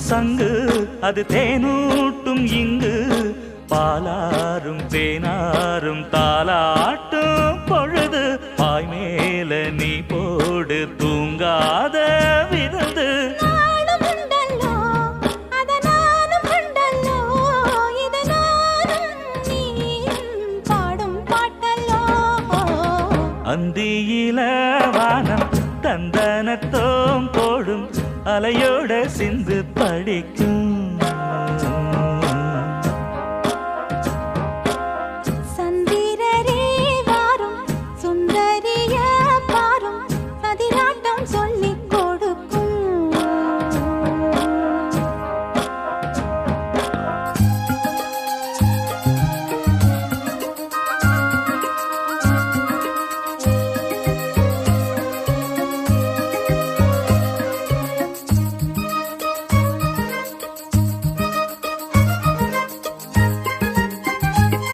சங்கு அது தேனூட்டும் இங்கு பாலாரும் தேனாரும் தாலாட்டும் பொழுது பாய் மேல நீ போடு தூங்காத விருந்து அந்தியில வானம் தந்தனத்தோம் போடும் அலையோட சிந்து படிக்கும்